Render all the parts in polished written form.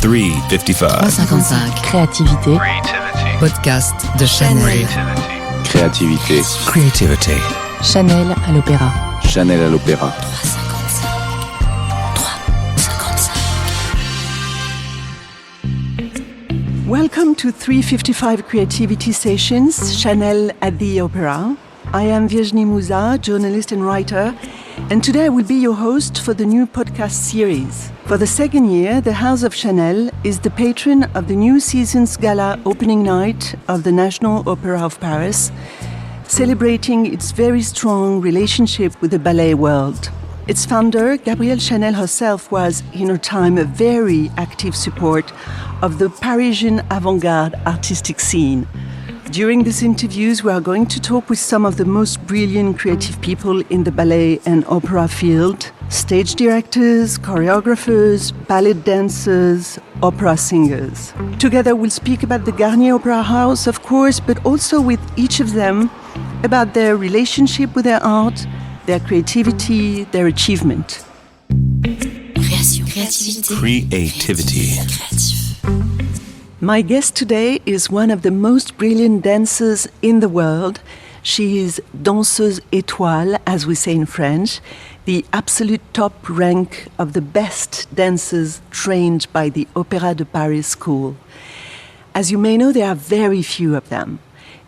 355. 355. Créativité. Podcast de Chanel. Créativité. Creativity. Chanel à l'Opéra. Chanel à l'Opéra. 355. Welcome to 355 Creativity Sessions, Chanel at the Opera. I am Virginie Mouzat, journalist and writer, and today I will be your host for the new podcast series. For the second year, the House of Chanel is the patron of the new season's gala opening night of the National Opera of Paris, celebrating its very strong relationship with the ballet world. Its founder, Gabrielle Chanel herself, was in her time a very active support of the Parisian avant-garde artistic scene. During these interviews, we are going to talk with some of the most brilliant creative people in the ballet and opera field: stage directors, choreographers, ballet dancers, opera singers. Together we'll speak about the Garnier Opera House, of course, but also with each of them about their relationship with their art, their creativity, their achievement. Creativity. My guest today is one of the most brilliant dancers in the world. She is danseuse étoile, as we say in French, the absolute top rank of the best dancers trained by the Opéra de Paris school. As you may know, there are very few of them.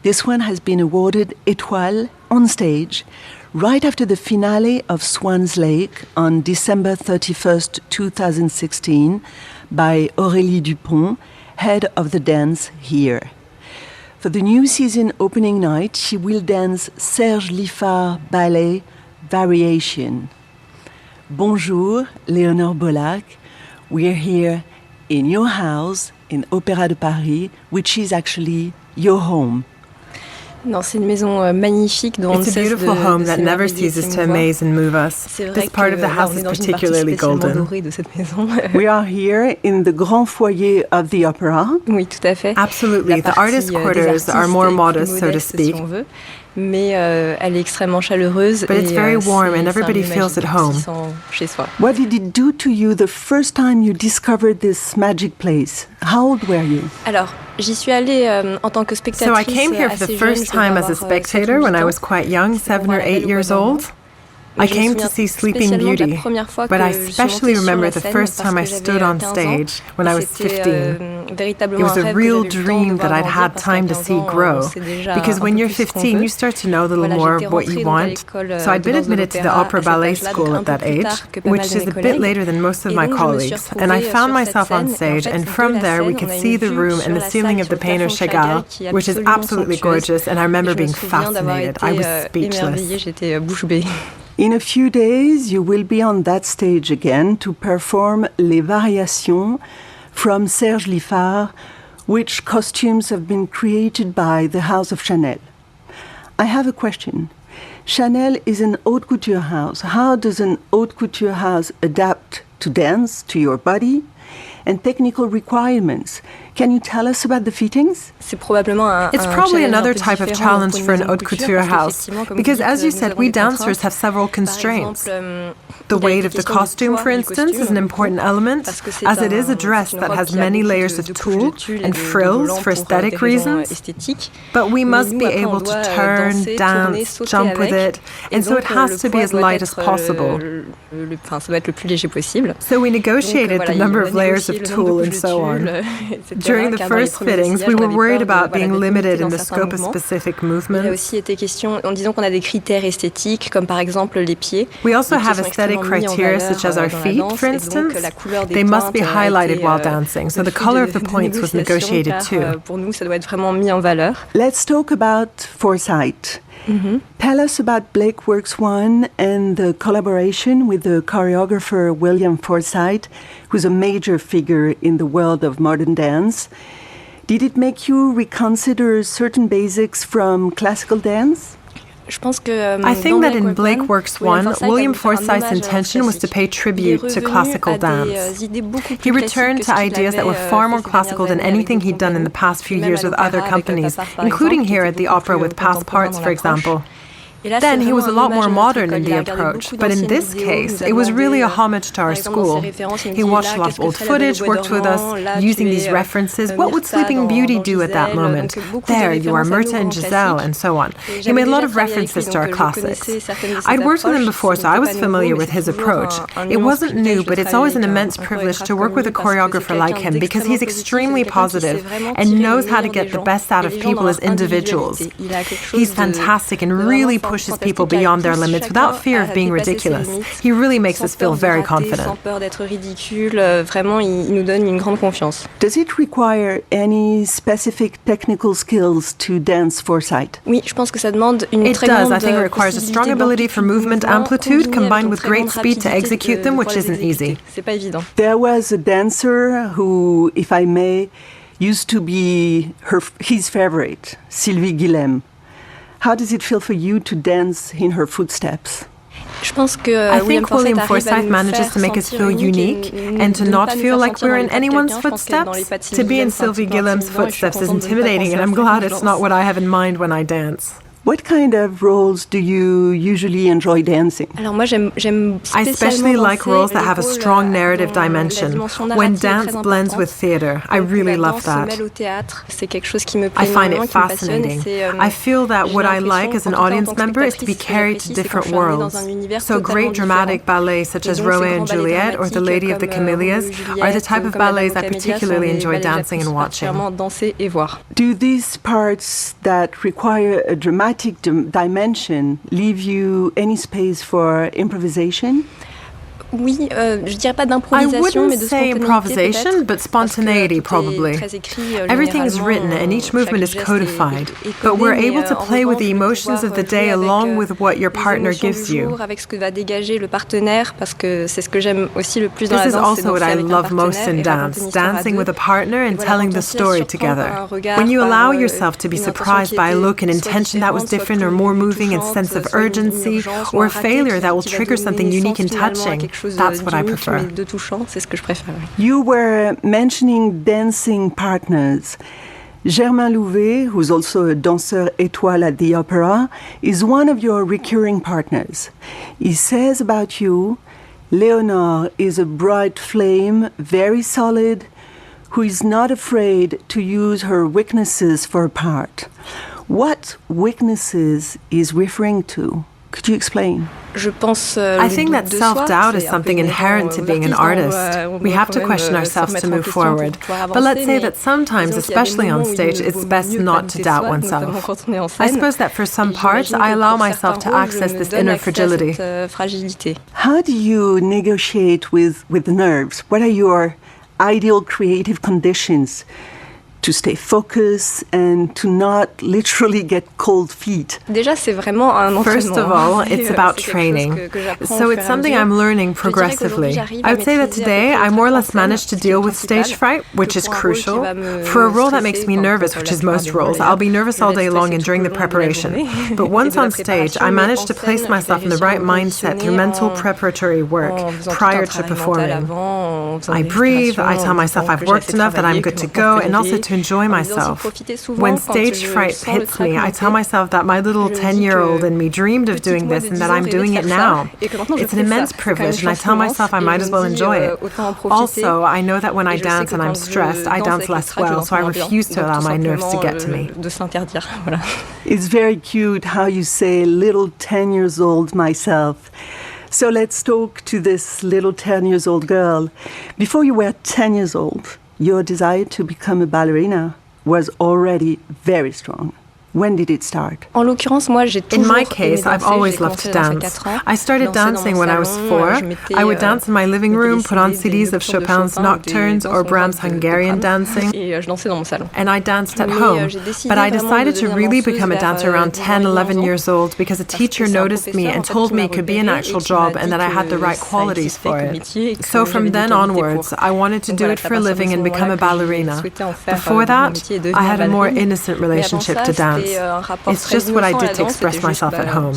This one has been awarded étoile on stage right after the finale of Swan's Lake on December 31st, 2016 by Aurélie Dupont, head of the dance here. For the new season opening night, she will dance Serge Liffard ballet Variation. Bonjour, Léonore Baulac. We're here in your house in Opéra de Paris, which is actually your home. Non, c'est une maison magnifique dont It's a beautiful home that never ceases to amaze and move us. This part of the house is particularly golden. We are here in the grand foyer of the opera. Oui, tout à fait. Absolutely. The artist quarters are more modest, so to speak. Mais elle est extrêmement chaleureuse. But it's very warm and everybody feels at home. Chez soi. What did it do to you the first time you discovered this magic place? How old were you? Alors, j'y suis allée en tant que spectatrice. So I came here for the first time as a spectator when I was quite young, 7 or 8 years old. I came to see Sleeping Beauty, but I especially remember the first time I stood on stage when I was 15. It was a real dream that I'd had time to see grow, because when you're 15, you start to know a little more of what you want. So I'd been admitted to the opera ballet school at that age, which is a bit later than most of my colleagues, and I found myself on stage, and from there we could see the room and the ceiling of the painter Chagall, which is absolutely gorgeous, and I remember being fascinated. I was speechless. In a few days, you will be on that stage again to perform Les Variations from Serge Liffard, which costumes have been created by the House of Chanel. I have a question. Chanel is an haute couture house. How does an haute couture house adapt to dance, to your body, and technical requirements? Can you tell us about the fittings? It's probably another type of challenge for an haute couture house, because as you said, we dancers have several constraints. The weight of the costume, for instance, is an important element, as it is a dress that has many layers of tulle and frills for aesthetic reasons. But we must be able to turn, dance, jump with it, and so it has to be as light as possible. So we negotiated the number of layers of tulle and so on. During the first fittings, we were worried about being limited in the scope of specific movements. We also have aesthetic criteria such as our feet, for instance. They must be highlighted while dancing, so the color of the points was negotiated too. Let's talk about Forsythe. Mm-hmm. Tell us about Blake Works One and the collaboration with the choreographer William Forsythe, who's a major figure in the world of modern dance. Did it make you reconsider certain basics from classical dance? I think that in Blake Works One, William Forsythe's intention was to pay tribute to classical dance. He returned to ideas that were far more classical than anything he'd done in the past few years with other companies, including here at the opera with Passeparts, for example. Then he was a lot more modern in the approach, but in this case, it was really a homage to our school. He watched a lot of old footage, worked with us, using these references. What would Sleeping Beauty do at that moment? There, you are Myrta and Giselle, and so on. He made a lot of references to our classics. I'd worked with him before, so I was familiar with his approach. It wasn't new, but it's always an immense privilege to work with a choreographer like him because he's extremely positive and knows how to get the best out of people as individuals. He's fantastic and really pushes people beyond their limits without fear of being ridiculous. He really makes us feel very confident. Does it require any specific technical skills to dance Forsythe? It does. I think it requires a strong ability for movement amplitude combined with great speed to execute them, which isn't easy. There was a dancer who, if I may, used to be his favorite, Sylvie Guillem. How does it feel for you to dance in her footsteps? I think William Forsythe manages to make us feel unique and to not feel like we're in anyone's footsteps. To be in Sylvie Guillem's footsteps is intimidating, and I'm glad it's not what I have in mind when I dance. What kind of roles do you usually enjoy dancing? I especially like roles that have a strong narrative dimension. When dance blends with theater, I really love that. I find it fascinating. I feel that what I like as an audience member is to be carried to different worlds. So great dramatic ballets such as Romeo and Juliet or The Lady of the Camellias are the type of ballets I particularly enjoy dancing and watching. Do these parts that require a dramatic dimension leave you any space for improvisation? I wouldn't say improvisation, but spontaneity probably. Everything is written and each movement is codified, but we're able to play with the emotions of the day along with what your partner gives you. This is also what I love most in dance, dancing with a partner and telling the story together. When you allow yourself to be surprised by a look, an intention that was different or more moving, a sense of urgency, or a failure that will trigger something unique and touching, that's what I prefer. You were mentioning dancing partners. Germain Louvet, who's also a danseur étoile at the Opéra, is one of your recurring partners. He says about you, Leonore is a bright flame, very solid, who is not afraid to use her weaknesses for a part. What weaknesses is referring to? Could you explain? I think that self-doubt is something inherent to being an artist. We have to question ourselves to move forward. But let's say that sometimes, especially on stage, it's best not to doubt oneself. I suppose that for some parts, I allow myself to access this inner fragility. How do you negotiate with nerves? What are your ideal creative conditions to stay focused and to not literally get cold feet? First of all, it's about training. So it's something I'm learning progressively. I would say that today I more or less managed to deal with stage fright, which is crucial. For a role that makes me nervous, which is most roles, I'll be nervous all day long and during the preparation. But once on stage, I managed to place myself in the right mindset through mental preparatory work prior to performing. I breathe, I tell myself I've worked enough, that I'm good to go, and also to enjoy myself. When stage fright hits me, I tell myself that my little 10-year-old in me dreamed of doing this and that I'm doing it now. It's an immense privilege, and I tell myself I might as well enjoy it. Also, I know that when I dance and I'm stressed, I dance less well, so I refuse to allow my nerves to get to me. It's very cute how you say little 10 years old myself. So let's talk to this little 10 years old girl. Before you were 10 years old, your desire to become a ballerina was already very strong. When did it start? In my case, I've always loved to dance. I started dancing when I was 4. I would dance in my living room, put on CDs of Chopin's Nocturnes or Brahms' Hungarian dancing, and I danced at home. But I decided to really become a dancer around 10, 11 years old because a teacher noticed me and told me it could be an actual job and that I had the right qualities for it. So from then onwards, I wanted to do it for a living and become a ballerina. Before that, I had a more innocent relationship to dance. It's just what I did to express myself at home.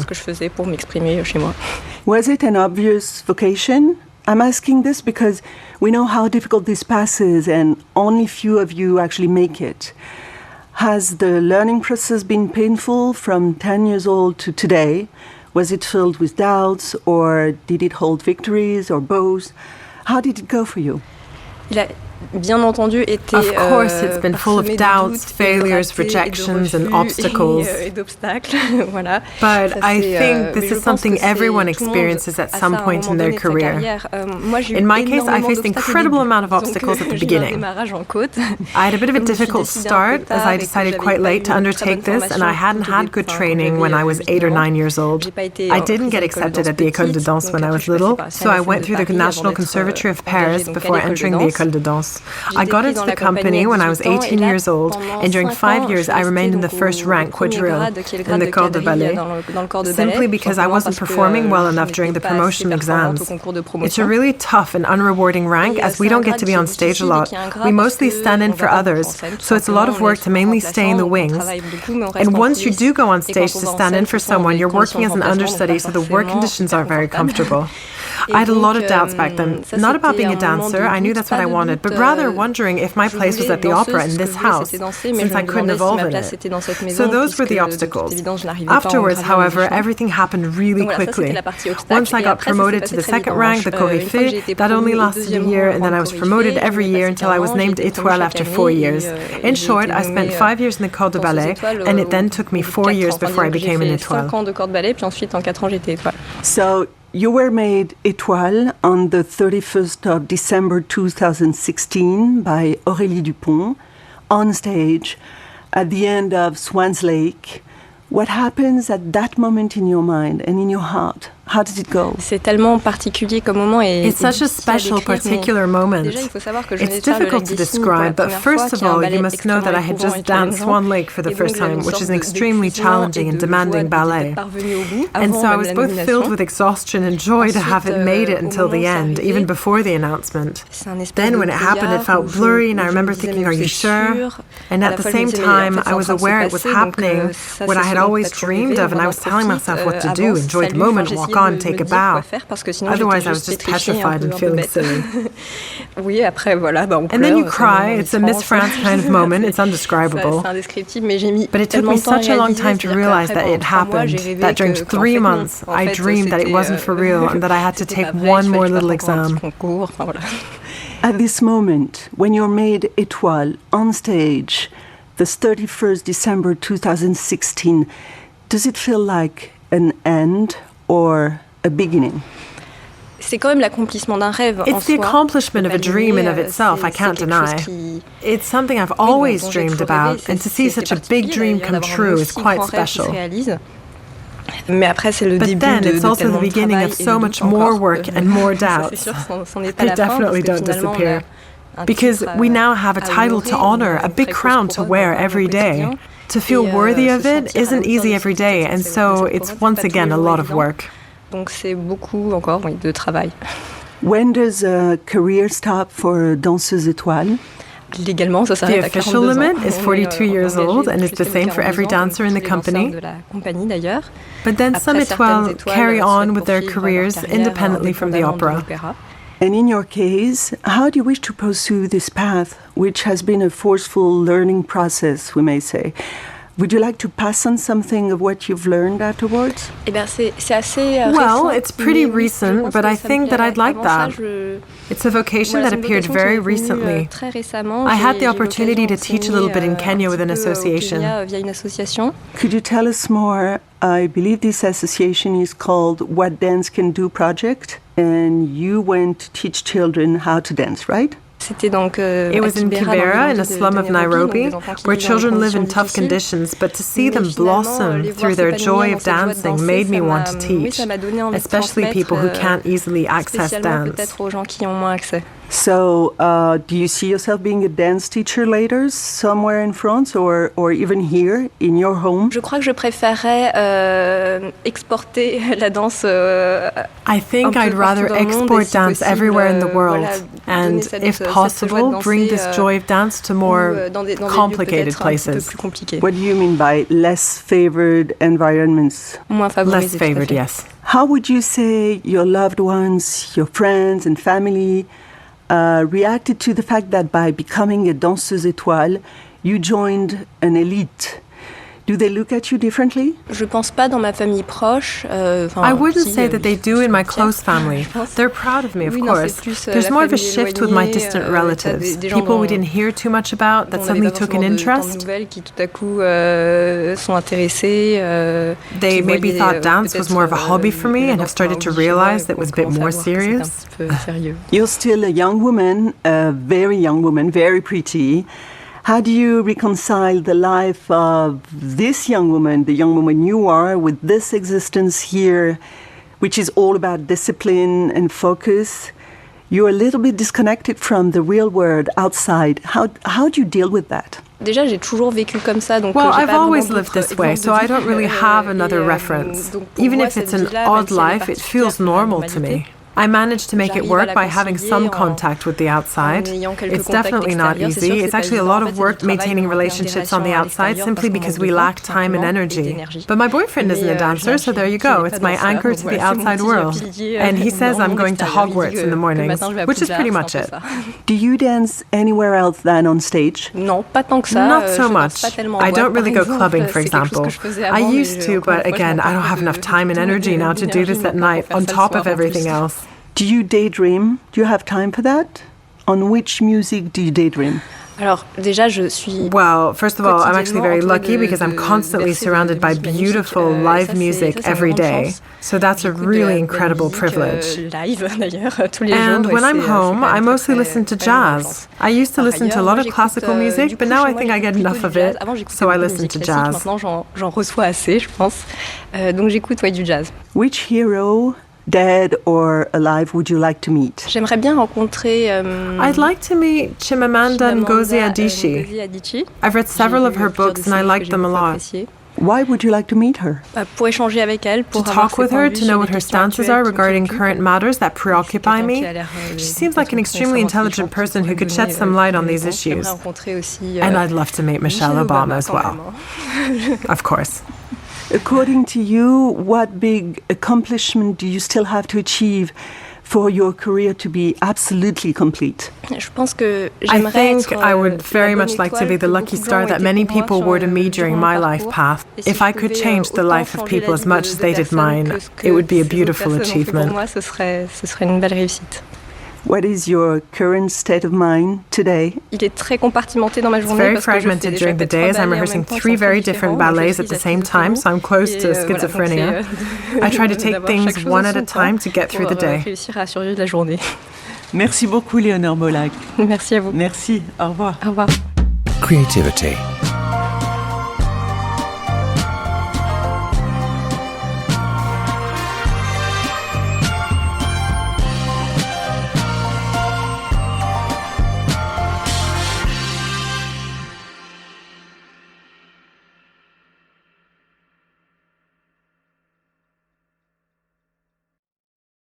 Was it an obvious vocation? I'm asking this because we know how difficult this pass is and only few of you actually make it. Has the learning process been painful from 10 years old to today? Was it filled with doubts, or did it hold victories, or both? How did it go for you? Bien entendu, été of course, it's been full of doubts, failures, rejections, and obstacles. Voilà. But I think this is something everyone experiences at some point in their career. In my case, I faced an incredible amount of obstacles at the beginning. I had a bit of a difficult start as I decided quite late to undertake this, and I hadn't had good training when I was 8 or 9 years old. I didn't get accepted at the École de Danse when I was little, so I went through the National Conservatory of Paris before entering the École de Danse. I got into the company when I was 18 years old, and during 5 years I remained in the first rank quadrille in the corps de ballet, simply because I wasn't performing well enough during the promotion exams. It's a really tough and unrewarding rank, as we don't get to be on stage a lot. We mostly stand in for others, so it's a lot of work to mainly stay in the wings. And once you do go on stage to stand in for someone, you're working as an understudy, so the work conditions aren't very comfortable. I had a lot of doubts back then, not about being a dancer, I knew that's what I wanted, but rather wondering if my place was at the opera in this house, since I couldn't evolve in it. So those were the obstacles. Afterwards, however, everything happened really quickly. Once I got promoted to the second rank, the choreographer, that only lasted a year, and then I was promoted every year until I was named étoile after 4 years. In short, I spent 5 years in the corps de ballet, and it then took me 4 years before I became an étoile. So you were made étoile on the 31st of December 2016 by Aurélie Dupont on stage at the end of Swan's Lake. What happens at that moment in your mind and in your heart? How did it go? C'est tellement particulier comme moment et it's such a special, particular moment. It's difficult to describe, but first of all, you must know that I had just danced Swan Lake for the first time, which is an extremely challenging and demanding ballet. And so I was both filled with exhaustion and joy to have it made it until the end, even before the announcement. Then when it happened, it felt blurry, and I remember thinking, are you sure? And at the same time, I was aware it was happening, what I had always dreamed of, and I was telling myself what to do, enjoy the moment, walk on, take a bow. Otherwise, I was just petrified and feeling silly. And then you cry. It's a Miss France kind of moment. It's undescribable. But it took me such a long time to realize that it happened, that during 3 months, I dreamed that it wasn't for real and that I had to take one more little exam. At this moment, when you're made étoile on stage, the 31st December 2016, does it feel like an end or a beginning? C'est quand même l'accomplissement d'un rêve en soi. It's the accomplishment of a dream in of itself, I can't deny. It's something I've always dreamed about, and to see such a big dream come true is quite special. Mais après, c'est le début then it's also the beginning of so much more work and more doubts. They definitely don't disappear. Because we now have a title to honor, a big crown to wear every day. To feel worthy of it isn't easy every day, and so it's once again a lot of work. Donc c'est beaucoup encore de travail. When does a career stop for danseuse étoile? Légalement, ça s'arrête the official limit is 42 years old and is the same for every dancer in the company. But then some étoiles carry on with their careers independently from the opera. And in your case, how do you wish to pursue this path, which has been a forceful learning process, we may say? Would you like to pass on something of what you've learned afterwards? Well, it's pretty recent, but I think that I'd like that. It's a vocation that appeared very recently. I had the opportunity to teach a little bit in Kenya with an association. Could you tell us more? I believe this association is called What Dance Can Do Project, and you went to teach children how to dance, right? It was in Kibera, in a slum of Nairobi, where children live in tough conditions, but to see them blossom through their joy of dancing made me want to teach, especially people who can't easily access dance. So, do you see yourself being a dance teacher later, somewhere in France, or even here, in your home? Je crois que je préférerais exporter la danse. I think I'd rather export dance everywhere in the world, and, if possible, bring this joy of dance to more complicated places. What do you mean by less favored environments? Less favored, yes. How would you say your loved ones, your friends and family reacted to the fact that by becoming a danseuse étoile, you joined an elite. Do they look at you differently? Je pense pas dans ma famille proche. I wouldn't say that they do in my close family. They're proud of me, of course. There's more of a shift with my distant relatives. People we didn't hear too much about that suddenly took an interest. Qui tout à coup sont intéressés. They maybe thought dance was more of a hobby for me and have started to realize that it was a bit more serious. You're still a young woman, a very young woman, very pretty. How do you reconcile the life of this young woman, the young woman you are, with this existence here, which is all about discipline and focus? You're a little bit disconnected from the real world outside. How do you deal with that? Déjà, j'ai toujours vécu comme ça, donc well, I've always lived this way, so I don't really have another reference. Even if it's an odd life, it feels normal to me. I managed to make it work by having some contact with the outside. It's definitely not easy. It's actually a lot of work maintaining relationships on the outside simply because we lack time and energy. But my boyfriend isn't a dancer, so there you go. It's my anchor to the outside world. And he says I'm going to Hogwarts in the mornings, which is pretty much it. Do you dance anywhere else than on stage? Non, pas tant que ça. Not so much. I don't really go clubbing, for example. I used to, but again, I don't have enough time and energy now to do this at night on top of everything else. Do you daydream? Do you have time for that? On which music do you daydream? Alors, déjà, je suis well, first of all, I'm actually very lucky because I'm constantly surrounded by beautiful live music every day. So that's a really incredible privilege. And when I'm home, I mostly listen to jazz. I used to listen to a lot of classical music, but now I think I get enough of it, so I listen to jazz. Maintenant, j'en reçois assez, je pense. Donc j'écoute du jazz. Which hero, dead or alive, would you like to meet? J'aimerais bien rencontrer I'd like to meet Chimamanda Ngozi Adichie. I've read several of her books and I like them a lot. Why would you like to meet her? Pour échanger avec elle, to talk with her, to know what her stances are regarding current matters that preoccupy me. She seems like an extremely intelligent person who could shed some light on these issues. And I'd love to meet Michelle Obama as well. Of course. According to you, what big accomplishment do you still have to achieve for your career to be absolutely complete? I think I would very much like to be the lucky star that many people were to me during my life path. If I could change the life of people as much as they did mine, it would be a beautiful achievement. What is your current state of mind today? Il est très compartimenté dans ma journée. It's very fragmented during the day as I'm rehearsing 3 very different ballets at the same time, so I'm close to schizophrenia. I try to take things one at a time to get through the day. Réussir à survivre la journée. Merci beaucoup, Léonore Baulac. Merci à vous. Merci. Au revoir. Au revoir. Creativity.